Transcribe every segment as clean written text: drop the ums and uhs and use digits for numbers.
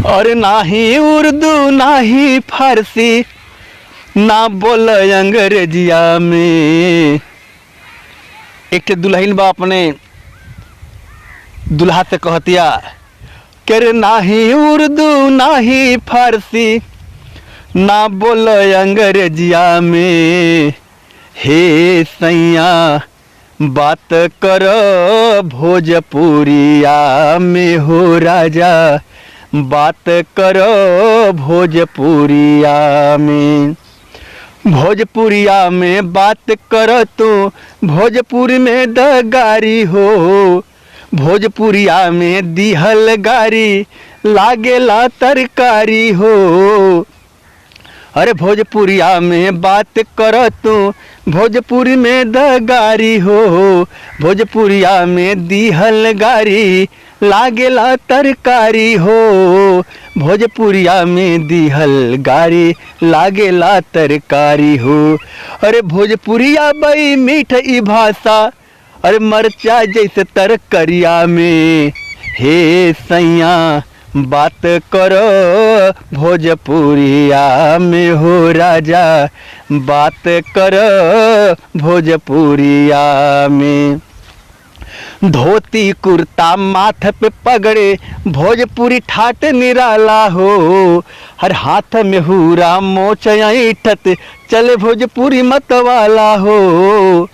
और ना ही उर्दू ना ही फारसी ना बोल अंग्रेजिया में। एक दुल्हन बा अपने दुल्हा से कहतिया कर ना ही उर्दू ना ही फारसी ना बोल अंग्रेजिया में। हे सैया बात कर भोजपुरिया में हो राजा, बात कर भोजपुरिया में। भोजपुरिया में बात कर तू भोजपुरी में दगारी हो। भोजपुरिया में दिहल गारी लागेला तरकारी हो। अरे भोजपुरिया में बात कर तू भोजपुरी में दगारी हो। भोजपुरिया में दिहल गारी लागेला तरकारी हो। भोजपुरिया में दिहल गारी लागेला तरकारी हो। अरे भोजपुरिया बई मीठ ई भाषा, अरे मरचा जैसे तरकरिया में। हे सैया बात करो भोजपुरिया में हो राजा, बात करो भोजपुरिया में। धोती कुर्ता माथ पे पगड़े भोजपुरी ठाट निराला हो। हर हाथ में हुरा मोच ऐठत चले भोजपुरी मतवाला हो।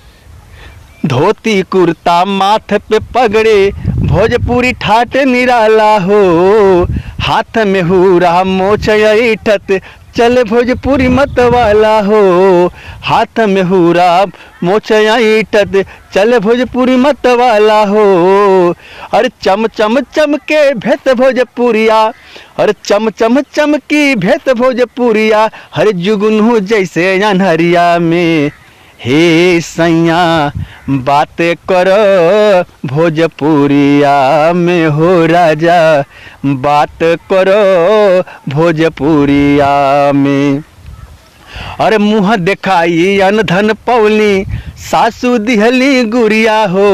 धोती कुर्ता माथ पे पगड़े भोजपुरी ठाट निराला हो। हाथ में हुरा मोच ऐठत चले भोजपुरी मतवाला हो। हाथ में हुरा मोच ऐठत चले भोजपुरी मतवाला हो। अरे चम चम चमके भेस भोजपुरिया, अरे चम चम चमकी भेस भोजपुरिया, हर जुगनू जैसे अनहरिया में। हे सैया बात करो भोजपुरिया में हो राजा, बात करो भोजपुरिया में। अरे मुँह देखाई अनधन पौली सासू दिहली गुड़िया हो।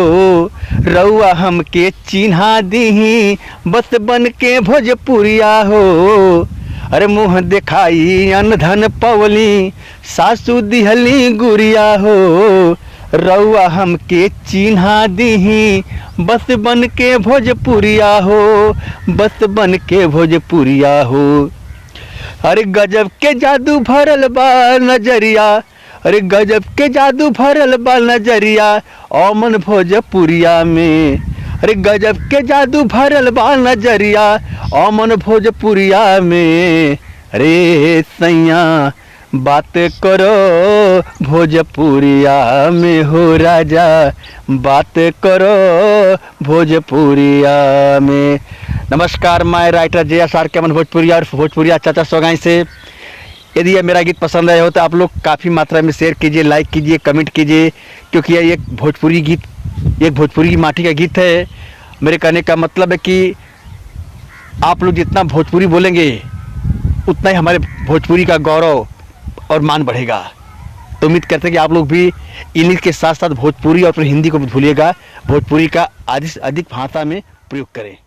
रउआ हमके चिन्हा दीही बस बन के भोजपुरिया हो। अरे मुँह दिखाई अनधन पवली सासू दिहली गुड़िया हो। रउआ हमके चिन्हा दीही बस बन के भोजपुरिया हो, बस बन के भोजपुरिया हो। अरे गजब के जादू भरल बा नजरिया, अरे गजब के जादू भरल बा नजरिया ओमन भोजपुरिया में। अरे गजब के जादू भरल बा नजरिया ओमन भोजपुरिया में। अरे सैया बात करो भोजपुरिया में हो राजा, बात करो भोजपुरिया में। नमस्कार, मैं राइटर JSR केमन भोजपुरिया और भोजपुरिया चाचा सोगाई से। यदि ये मेरा गीत पसंद आया हो तो आप लोग काफ़ी मात्रा में शेयर कीजिए, लाइक कीजिए, कमेंट कीजिए, क्योंकि ये एक भोजपुरी गीत, एक भोजपुरी की माटी का गीत है। मेरे कहने का मतलब है कि आप लोग जितना भोजपुरी बोलेंगे उतना ही हमारे भोजपुरी का गौरव और मान बढ़ेगा। तो उम्मीद करते हैं कि आप लोग भी इंग्लिश के साथ साथ भोजपुरी और फिर हिंदी को भी भूलिएगा, भोजपुरी का अधिक भाषा में प्रयोग करें।